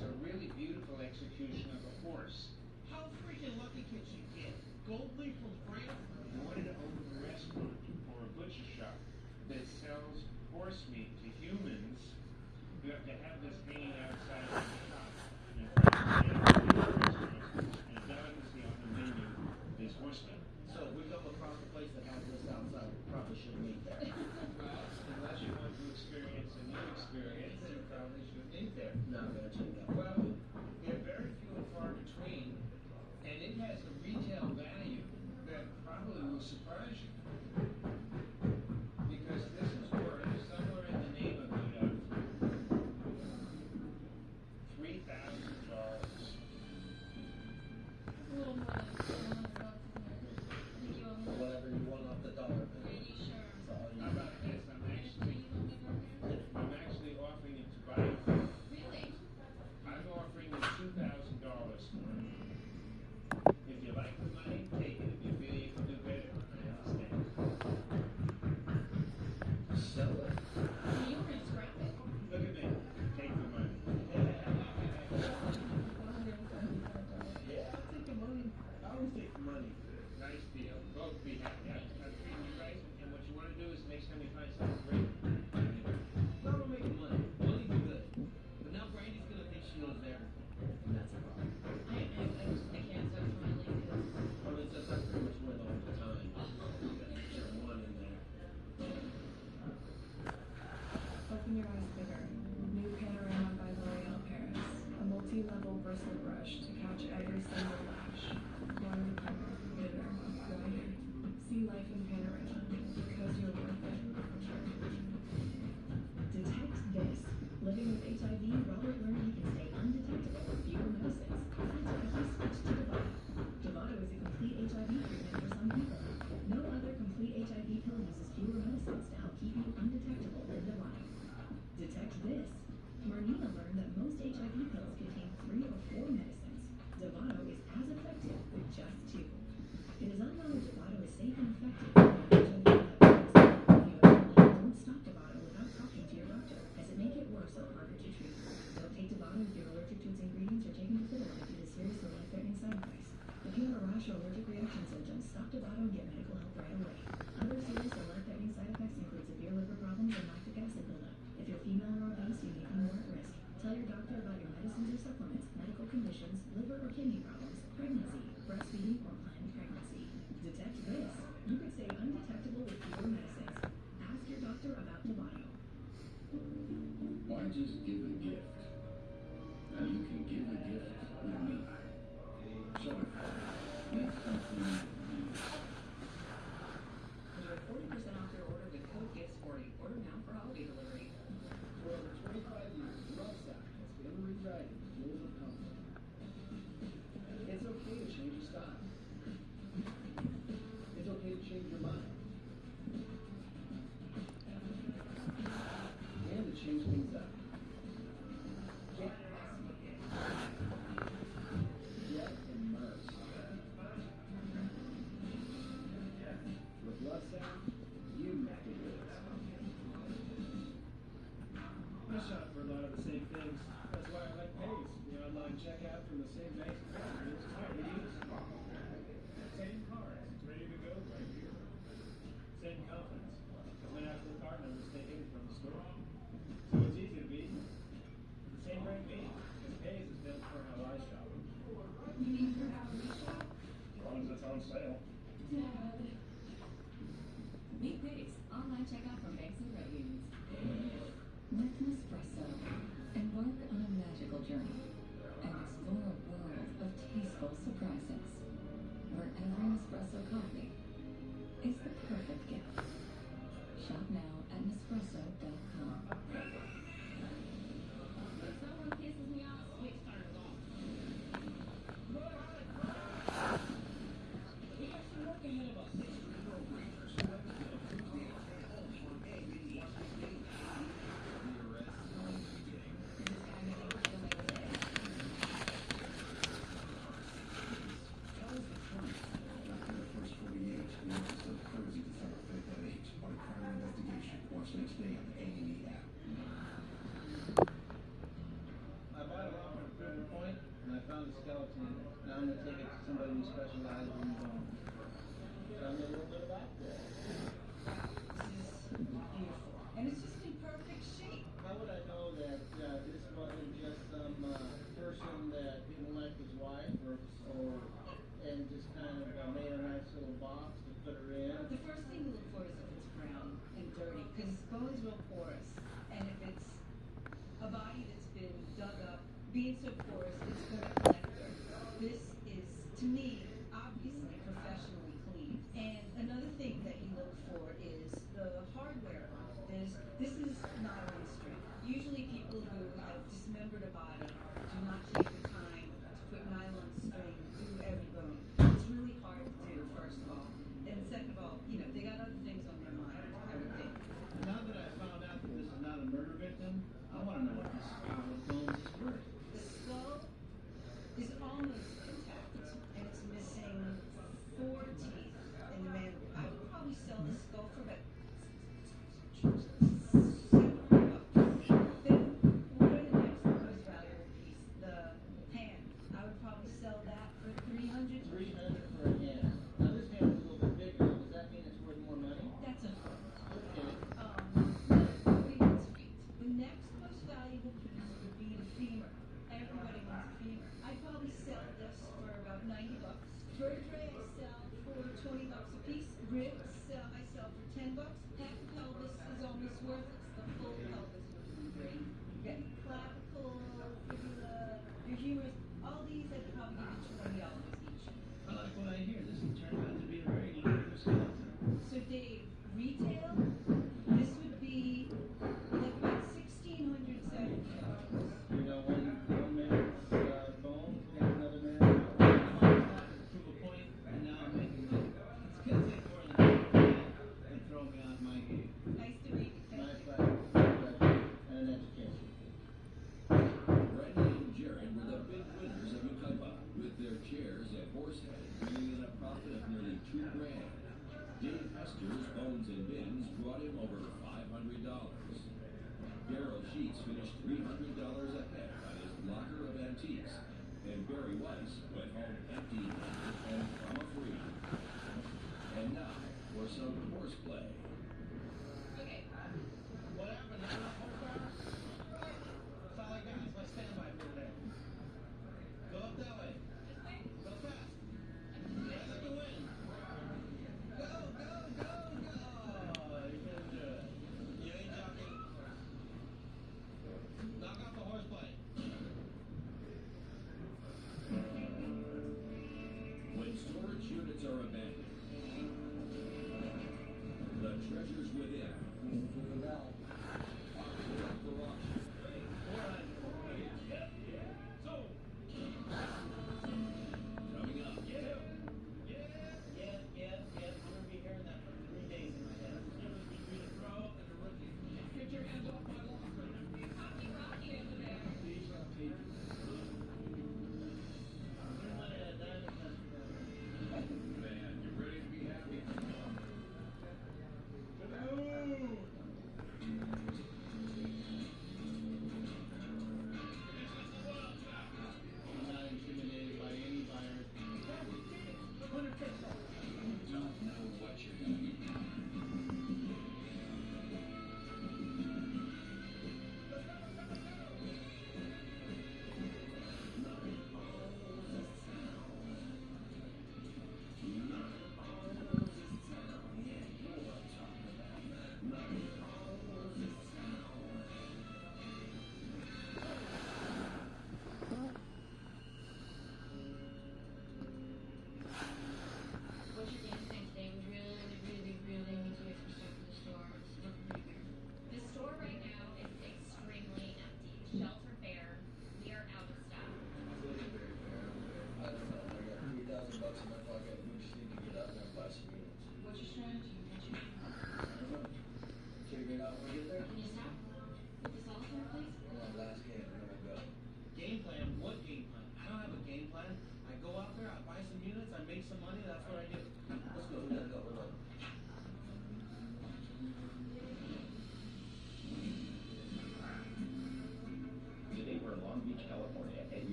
It's a really beautiful execution of a horse. How freaking lucky can she get? Gold leaf from France? In order to open a restaurant or a butcher shop that sells horse meat to humans, you have to have this hanging outside of the shop. And a delicacy on the menu is horse meat. So if we come across a place that has this outside, we probably shouldn't eat there. Well, unless you want to experience a new experience, you probably shouldn't eat there. No, I'm gonna check that. Well, they're very few and far between, and it has a retail value that probably will surprise you. Because this is worth somewhere in the neighborhood of $3,000. A little more than $100, isn't it? I think you owe me. Whatever you want off the dollar bill. Are you sure? That's all you How about this? Are you I'm actually offering it to buy it. Really? I'm offering you $2,000 for it. If you like the money, take it. If you feel you can do better, I understand. sell it. You were gonna scrap it. Look at me. Take the money. Yeah, I'll take the money. I always take the money. Nice deal. Both be happy. I'm treating you right, and what you want to do is next time you find something great, No, we're making money. Money's good. But now Brandy's gonna think she knows everything. And that's a problem. I can't search for my link. I mean, that's pretty much where the whole time. You got your one in there. Open your eyes bigger. New Panorama by L'Oreal Paris. A multi-level bristle brush to catch every single lash. Longer, bigger, wider. See life in Panorama because you're worth it. Detect this. Living with HIV, Robert learned he can stay undetectable with fewer medicines. That's why he switched to Dovato. Dovato is a complete HIV treatment for some people. No other complete HIV pill uses fewer medicines to help keep you undetectable than Dovato. Detect this. Marnina learned that most HIV pills contain 3 or 4 medicines. Dovato is as effective with just 2. It is unknown if Dovato is safe and effective for HIV diagnosis. If you have a don't stop Dovato without talking to your doctor, as it may get worse or harder to treat. Don't take Dovato if you're allergic to its ingredients or taking Definitive due to serious or life-threatening side effects. If you have a rash or allergic reaction symptoms, stop Dovato and get medical help right away. Other serious or life-threatening side effects include severe liver problems and lactic acid buildup. If you're female or obese, you may be more at risk. Tell your doctor about your medicines or supplements, medical conditions, liver or kidney problems, pregnancy, breastfeeding, or planned pregnancy. Detect this. You could stay undetectable with fewer medicines. Ask your doctor about Dovato. Why just give a gift? Now you can give a gift with me. So, make something new. Enjoy 40% off your order with code GIFTS40. Order now for holiday delivery. For over 25 years, Lovesac has been rewriting the rules of comfort. It's okay to change your style. It's okay to change your mind. And to change things up. Get messy. Get immersed. With Lovesac, you make it good. I shop for a lot of the same things. That's why I like Pace. The online checkout from the same bank as I use. Same cards. It's ready to go right here. Same confidence. When after the card numbers taken from the store. So it's easy to beat. The same brand me. Because Pace is built for how I shop. You mean for how we shop? As long as it's on sale. Dad. Meet Pace. Online checkout from banks and credit unions. With Nespresso. Embark on a magical journey and explore a world of tasteful surprises. Where every Nespresso coffee is the perfect gift. Shop now at Nespresso.com. If someone pisses me off, switch turns off. We got some work ahead of us. After the first 48, the office of crazy to start a H on a crime investigation. Watch next day on the A&E app. I bought a lot of take it to somebody who specializes in bone. Tell me a little bit about that. This is beautiful. And it's just in perfect shape. How would I know that this wasn't just some person that didn't like his wife, or and just kind of made a nice little box to put her in? The first thing you look for is if it's brown and dirty, because bone's real porous. And if it's a body that's been dug up, being so porous, it's going to collect dirt. This is, to me, obviously professionally clean. And another thing that you look for is the hardware. This is nylon string. Usually people who have dismembered a body do not take the time to put nylon string through every bone. It's really hard to do, first of all. And second of all, they got other things on their mind, I would think. Now that I found out that this is not a murder victim, I want to know what this pile of bones is worth. The skull is almost intact, and it's missing 4 teeth in the mandible. I would probably sell the skull for about $700. Then, what are the next most valuable piece? The hand. I would probably sell that for $300. $300 for a hand. Now this hand's a little bit bigger. Does that mean it's worth more money? That's a Okay. feet. The next most valuable piece would be the femur. Everybody wants a femur. I'd probably sell this for about $90. Vertebrae I sell for $20 a piece. Ribs I sell for $10. Half the pelvis is almost worthless. The full pelvis would be great. You get clavicle, fibula, your humerus. All these I'd probably give you $20 each. I like what I hear. This has turned out to be a very lucrative skeleton. So Dave, retail, this would be like about $1,670. You know, one man's bone is another man's bone. I'm always happy to prove a point, and now I'm making money. It's gonna take more than that and throw me out my game. Nice to meet you. My Thank you. pleasure. And an education. Brenda and Jared were the big winners of Wetumpka, with their chairs at Horsehead bringing in a profit of nearly $2 grand. Dave Hester's Bones and Bins brought him over $500. Darryl Sheets finished $300 ahead on his locker of antiques, and Barry Weiss went home empty-handed and trauma-free. And now for some horseplay. Okay. What happened? Not enough horsepower? That's all I got. It's my standby for today. Go up that way. Go fast. Yes, I can win. Go, go, go, go. You can do it. You ain't jockey. Knock off the horseplay. When storage units are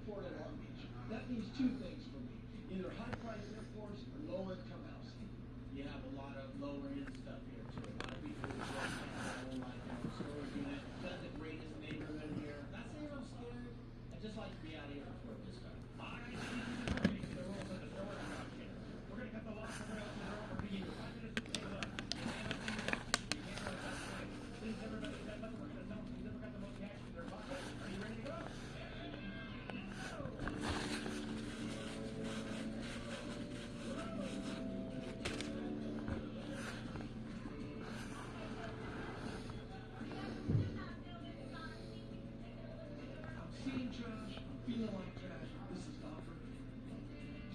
Airport in Long Beach. That means two things for me. Either high-priced airports or low-income housing. You have a lot of lower-end stuff here, too. A lot of people who just don't like their storage unit. Not the greatest neighborhood here. Not saying I'm scared. I just like to be out here before this time. All right, the rules of the storage house here. We're gonna cut the lock of the rails and we're gonna give you 5 minutes to take a look. You can't go that way. Please, everybody, stand up. We're gonna tell them who's never got the most cash in their pocket. Are you ready to go? I'm seeing trash. I'm feeling like trash. This is not for me.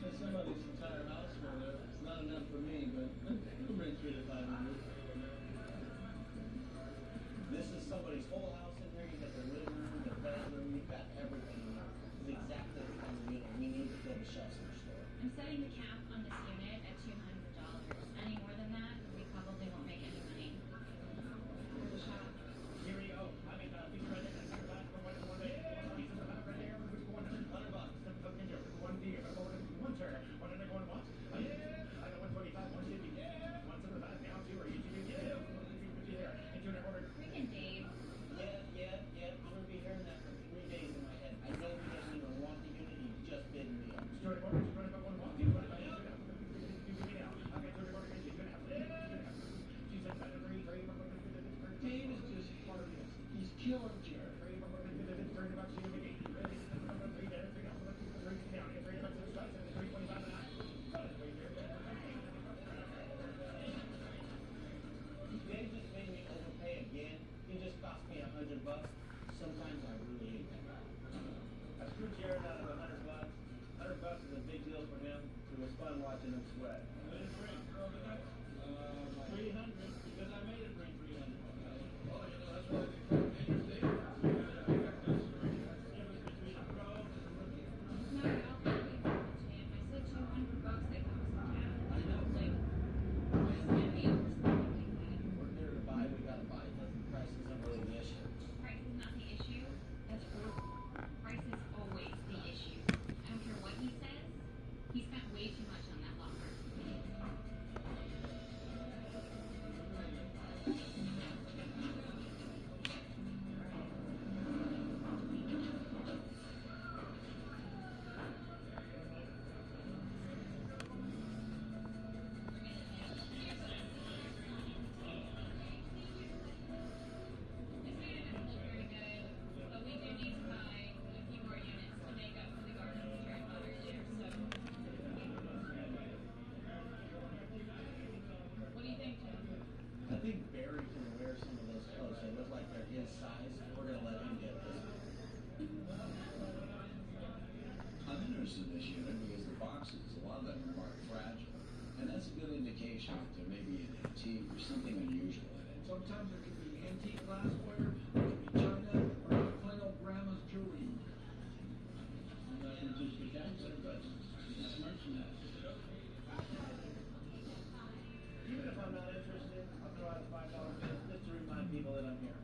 That's somebody's entire house for there. It's not enough for me, but we'll bring 300 to 500. This is somebody's whole house in here. You got their living room, their bedroom. You've got everything in here. It's exactly the kind of unit we need to fill the shelves in the store. I'm setting the cap on this unit at $200. Any more than that, we probably won't make any money. The shop. Here we go. I mean, we tried it. One day, one piece of the back right there. We're going $100. One beer. I'm going one chair. One other going once. Yeah. I got 125, 150. Yeah. One to the back now too. Are you two? Yeah. 150 there. And you're order. Freaking Dave. Yeah. I'm gonna be hearing that for 3 days in my head. I know he doesn't even want the unit. He just bidding me up. Jordan order. Jordan about one walk. Jordan about you. Okay, Jordan order. She's gonna have. She said that every Dave is just part of this. He's killing Jared. Dave just made me overpay again. He just cost me $100. Sometimes I really hate that. I screwed Jared out of $100. $100 is a big deal for him. It was fun watching him sweat. 300 because I made it bring 300. Well, you know, that's why they call it haters, Dave. No, I'll pay you. I said $200. That covers the cap. I know. Like, just can't be overspending like that. We're there to buy, we gotta buy. The price isn't really the issue. Price is not the issue. That's rude. Price is always the issue. I don't care what he says. He spent way too much on that locker. This unit doesn't look very good, but we do need to buy a few more units to make up for the garbage Jared bought earlier, so. What do you think, Jim? I think Barry can wear some of those clothes. They look like they're his size. We're gonna let him get this. I'm interested in this unit because the boxes, a lot of them are marked fragile. And that's a good indication that there may be an antique or something unusual in it. Sometimes it can be antique glassware, it can be china, or plain old grandma's jewelry. Nothing too spectacular, but it's merchandise. Even if I'm not interested, I'll throw out a $5 bill just to remind people that I'm here.